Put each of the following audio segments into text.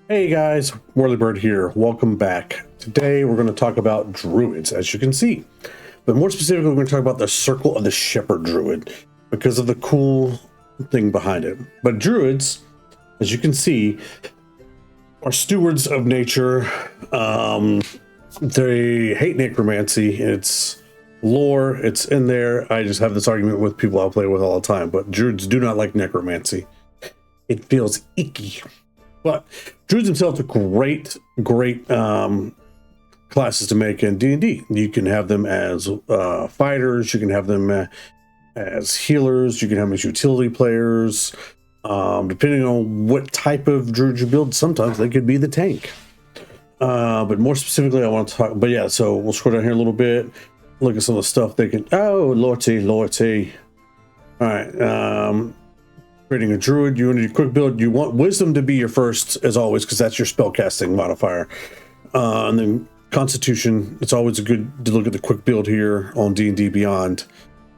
Hey guys, Whirlybird here. Welcome back. Today we're going to talk about Druids, as you can see. But more specifically, we're going to talk about the Circle of the Shepherd Druid because of the cool thing behind it. But Druids, as you can see, are stewards of nature. They hate necromancy. It's lore. It's in there. I just have this argument with people I play with all the time. But Druids do not like necromancy. It feels icky. But Druids themselves are great classes to make in D&D. You can have them as fighters. You can have them as healers. You can have them as utility players. Depending on what type of Druid you build, sometimes they could be the tank. But more specifically, I want to talk. But yeah, so we'll scroll down here a little bit. Look at some of the stuff they can. Oh, lordy. All right. Creating a druid, you want to do quick build. You want wisdom to be your first, as always, because that's your spellcasting modifier. And then constitution. It's always good to look at the quick build here on DNDBeyond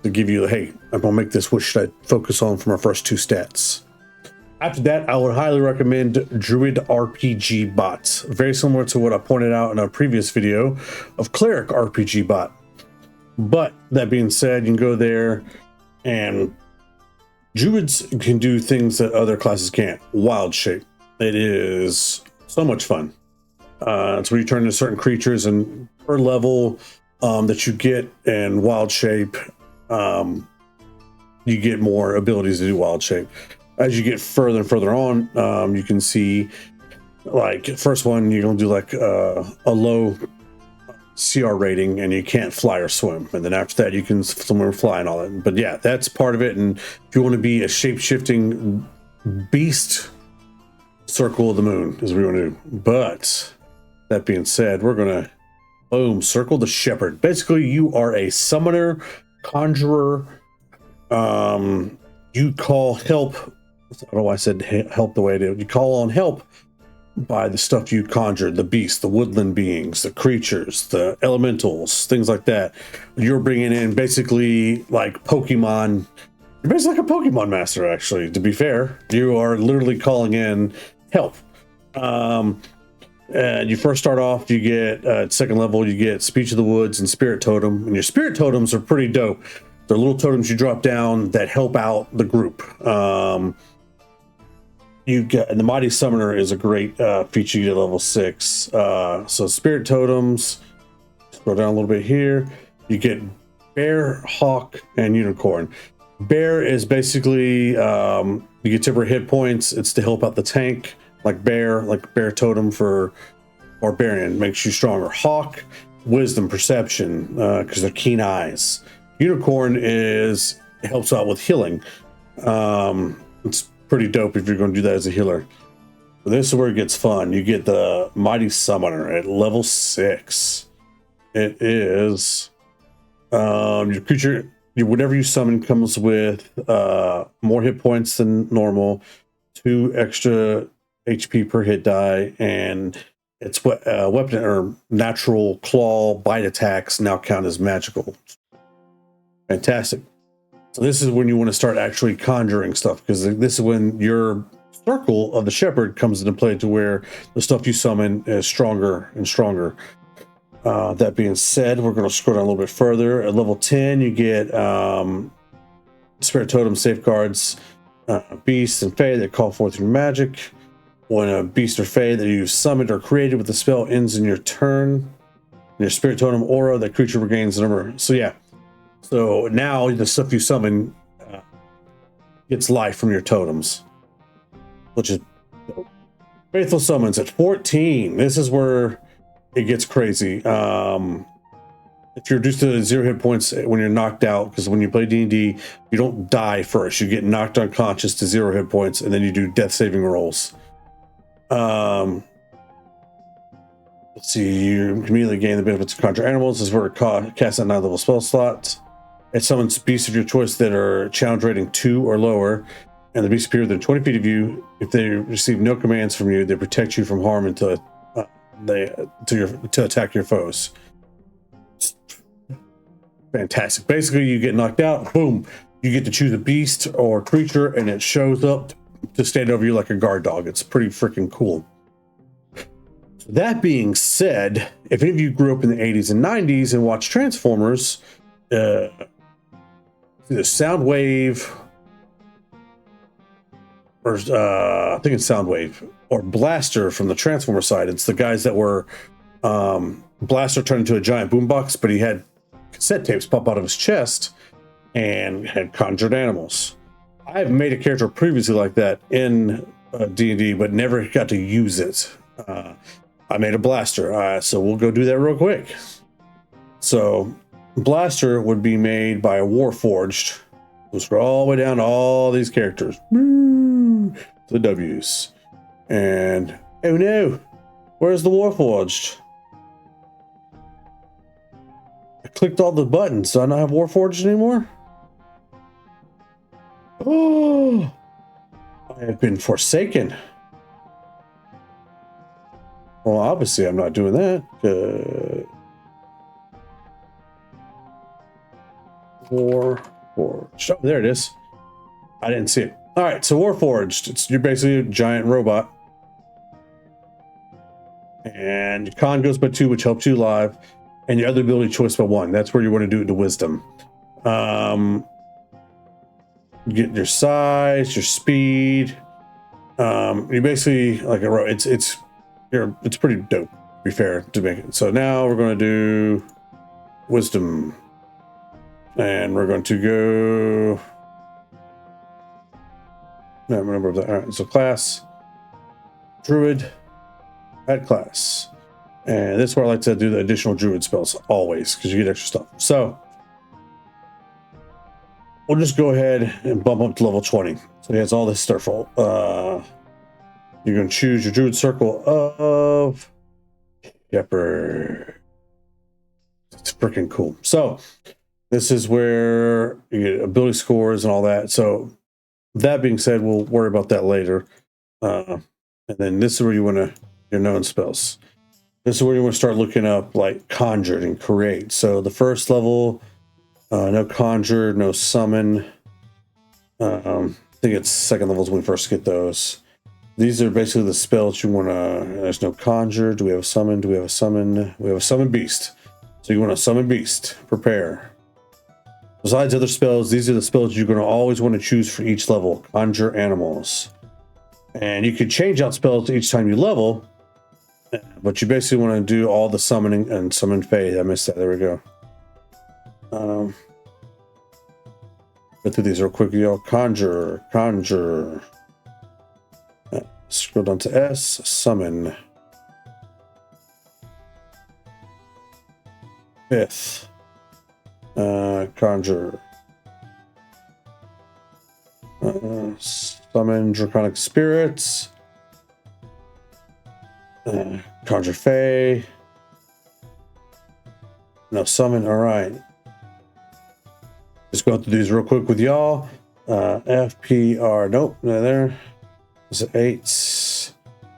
to give you the, hey, I'm gonna make this. What should I focus on for my first two stats? After that, I would highly recommend Druid RPG bots. Very similar to what I pointed out in a previous video of Cleric RPG bot. But that being said, you can go there and Druids can do things that other classes can't. Wild shape. It is so much fun. It's where you turn into certain creatures, and per level that you get in wild shape, you get more abilities to do wild shape. As you get further and further on, you can see, like, first one, you're going to do like a low CR rating and you can't fly or swim, and then after that you can swim or fly and all that. But yeah, that's part of it. And if you want to be a shape-shifting beast, Circle of the Moon is what we want to do. But that being said, we're gonna boom, Circle the Shepherd. Basically, you are a summoner, conjurer. You call help. I don't know why I said help the way I did. You call on help by the stuff you conjured, the beasts, the woodland beings, the creatures, the elementals, things like that. You're bringing in basically like Pokemon. You're basically like a Pokemon master, actually, to be fair. You are literally calling in help. And you first start off, you get, at second level, you get Speech of the Woods and Spirit Totem. And your Spirit Totems are pretty dope. They're little totems you drop down that help out the group. You get, and the Mighty Summoner is a great feature. You get level 6. So Spirit Totems, scroll down a little bit here. You get Bear, Hawk, and Unicorn. Bear is basically, you get temporary hit points. It's to help out the tank, like Bear Totem for Barbarian, makes you stronger. Hawk, Wisdom, Perception, because they're keen eyes. Unicorn helps out with healing. It's pretty dope if you're going to do that as a healer. But this is where it gets fun. You get the Mighty Summoner at level 6. It is your creature, whatever you summon comes with more hit points than normal, 2 extra HP per hit die, and it's weapon or natural claw bite attacks now count as magical. Fantastic. So this is when you want to start actually conjuring stuff, because this is when your Circle of the Shepherd comes into play, to where the stuff you summon is stronger and stronger. That being said, we're going to scroll down a little bit further. At level 10, you get Spirit Totem safeguards beasts and fae that call forth your magic. When a beast or fae that you summoned or created with the spell ends in your turn, your Spirit Totem aura, that creature regains the number. So yeah. So now the stuff you summon gets life from your totems, which is Faithful Summons at 14. This is where it gets crazy. If you're reduced to 0 hit points when you're knocked out, because when you play D&D, you don't die first. You get knocked unconscious to 0 hit points, and then you do death saving rolls. Let's see, you immediately gain the benefits of conjure animals. This is where it casts at 9 level spell slots. It summons beasts of your choice that are challenge rating 2 or lower, and the beasts appear within 20 feet of you. If they receive no commands from you, they protect you from harm until to attack your foes. Fantastic. Basically, you get knocked out, boom, you get to choose a beast or creature, and it shows up to stand over you like a guard dog. It's pretty freaking cool. That being said, if any of you grew up in the 80s and 90s and watched Transformers, either Soundwave or I think it's Soundwave or Blaster from the Transformer side. It's the guys that were Blaster turned into a giant boombox, but he had cassette tapes pop out of his chest and had conjured animals. I've made a character previously like that in D&D, but never got to use it. I made a Blaster, so we'll go do that real quick. So Blaster would be made by a Warforged. We'll scroll all the way down to all these characters. The W's. And, oh no, where's the Warforged? I clicked all the buttons. Do I not have Warforged anymore? Oh, I have been forsaken. Well, obviously I'm not doing that. Warforged. Oh, there it is. I didn't see it. All right, so Warforged. You're basically a giant robot. And your con goes by 2, which helps you live. And your other ability choice by 1. That's where you want to do it to wisdom. Get your size, your speed. You basically like a it's pretty dope, to be fair, to make it. So now we're going to do wisdom. And we're going to go. No, remember that. All right, so class, Druid, add class. And this is where I like to do the additional Druid spells always, because you get extra stuff. So we'll just go ahead and bump up to level 20. So he has all this stuff. You're going to choose your Druid circle of Shepherd. It's freaking cool. So this is where you get ability scores and all that. So that being said, we'll worry about that later. And then this is where you want to, your known spells. This is where you want to start looking up like conjured and create. So the first level, no conjure, no summon. I think it's second levels when we first get those. These are basically the spells you want to, there's no conjure. Do we have a summon? Do we have a summon? We have a summon beast. So you want to summon beast, prepare. Besides other spells, these are the spells you're going to always want to choose for each level. Conjure animals. And you can change out spells each time you level, but you basically want to do all the summoning and summon Fae. I missed that. There we go. Go through these real quick, y'all. Conjure. Scroll down to S. Summon. 5th. Conjure. Summon Draconic Spirits. Conjure Fae. No summon. All right. Just go through these real quick with y'all. FPR. Nope. No there. Is it 8?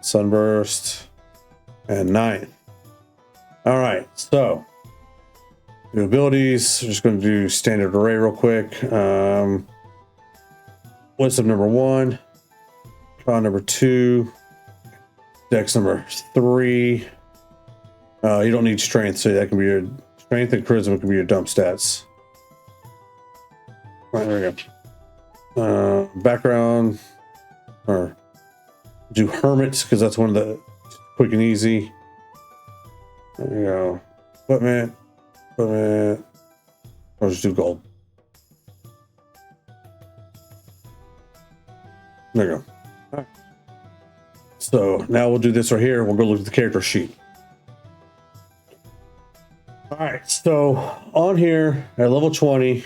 Sunburst. And 9th. All right. So. New abilities. I'm just going to do standard array real quick. Wisdom number 1. Con number 2. Dex number 3. You don't need strength, so that can be your strength, and charisma can be your dump stats. All right, there we go. Background, or do hermits because that's one of the quick and easy. There you go. Equipment. Or just do gold. There you go. All right. So now we'll do this right here. We'll go look at the character sheet. All right. So on here at level 20,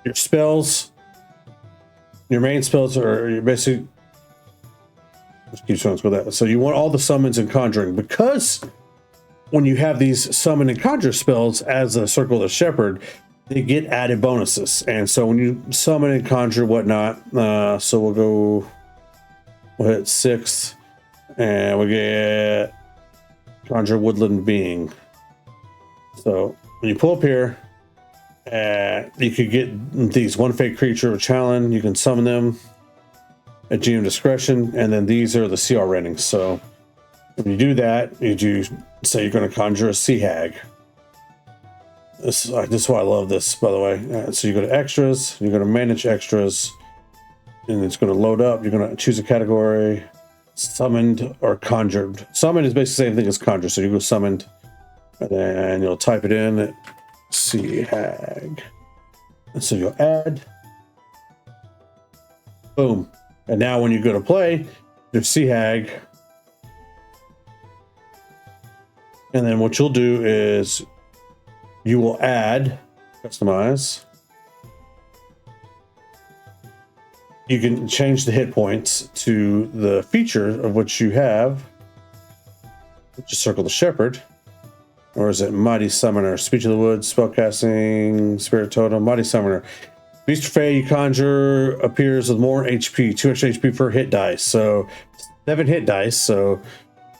your spells, your main spells are basically. Let's keep going with that. So you want all the summons and conjuring because. When you have these summon and conjure spells as a Circle of the Shepherd, they get added bonuses. And so when you summon and conjure whatnot, so we'll hit 6th, and we get Conjure Woodland Being. So when you pull up here, you could get these one fake creature or challenge. You can summon them at GM discretion, and then these are the CR ratings. So When you do that, you do say you're going to conjure a sea hag. This is why I love this, by the way. So you go to extras, you're going to manage extras, and it's going to load up. You're going to choose a category, summoned or conjured. Summoned is basically the same thing as conjure. So you go summoned, and then you'll type it in, sea hag. And so you'll add. Boom. And now when you go to play, your sea hag. And then what you'll do is you will add, customize. You can change the hit points to the feature of which you have, which is Circle the Shepherd. Or is it Mighty Summoner? Speech of the Woods, Spellcasting, Spirit Totem, Mighty Summoner. Beast or Fae you conjure appears with more HP, 2 extra HP per hit dice. So 7 hit dice. So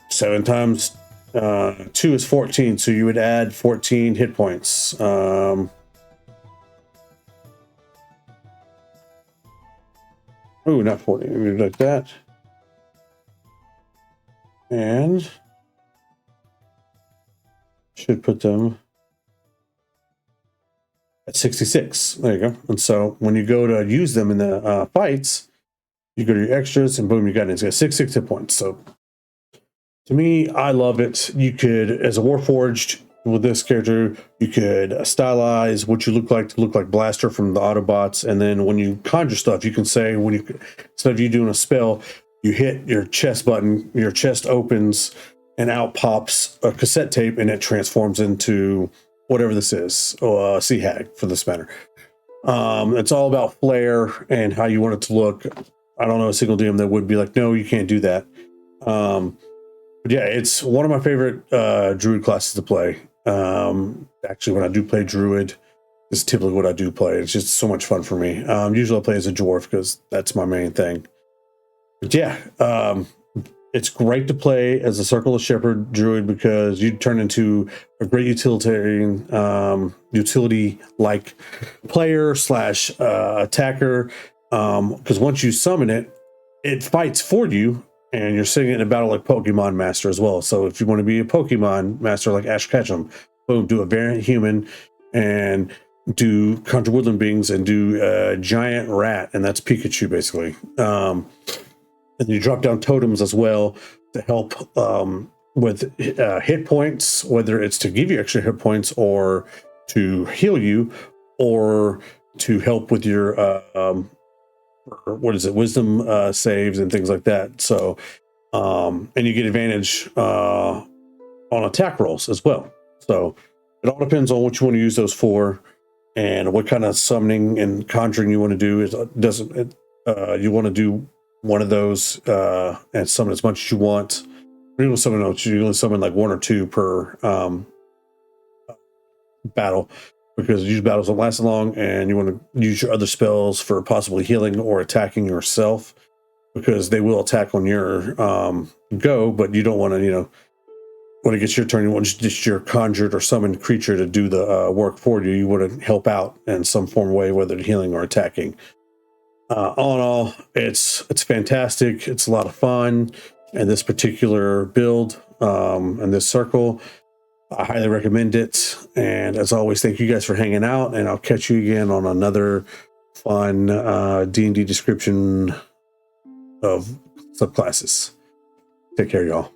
7 times 2 is 14. So you would add 14 hit points. Oh, not 40. We would like that. And should put them at 66. There you go. And so when you go to use them in the fights, you go to your extras and boom, you got it. It's got 66 hit points. So to me, I love it. You could, as a Warforged with this character, you could stylize what you look like to look like Blaster from the Autobots. And then when you conjure stuff, you can say, when you, instead of you doing a spell, you hit your chest button, your chest opens, and out pops a cassette tape, and it transforms into whatever this is, or sea hag for this matter. It's all about flair and how you want it to look. I don't know a single DM that would be like, no, you can't do that. But yeah, it's one of my favorite Druid classes to play. Actually, when I do play Druid, this is typically what I do play. It's just so much fun for me. Usually I play as a dwarf because that's my main thing. But yeah, it's great to play as a Circle of Shepherd Druid because you turn into a great utilitarian, utility-like player slash attacker. Because once you summon it, it fights for you, and you're sitting in a battle like Pokemon Master as well. So if you want to be a Pokemon Master like Ash Ketchum, boom, do a variant human and do conjure woodland beings and do a giant rat, and that's Pikachu basically. And you drop down totems as well to help with hit points, whether it's to give you extra hit points or to heal you or to help with your, wisdom saves and things like that. So, and you get advantage on attack rolls as well. So it all depends on what you want to use those for and what kind of summoning and conjuring you want to do. You want to do one of those and summon as much as you want. You only summon like 1 or 2 per battle, because usually battles don't last long, and you want to use your other spells for possibly healing or attacking yourself, because they will attack on your go, but you don't want to, when it gets your turn, you want just your conjured or summoned creature to do the work for you. You want to help out in some form of way, whether healing or attacking. All in all, it's fantastic. It's a lot of fun. And this particular build and this circle, I highly recommend it. And as always, thank you guys for hanging out. And I'll catch you again on another fun D&D description of subclasses. Take care, y'all.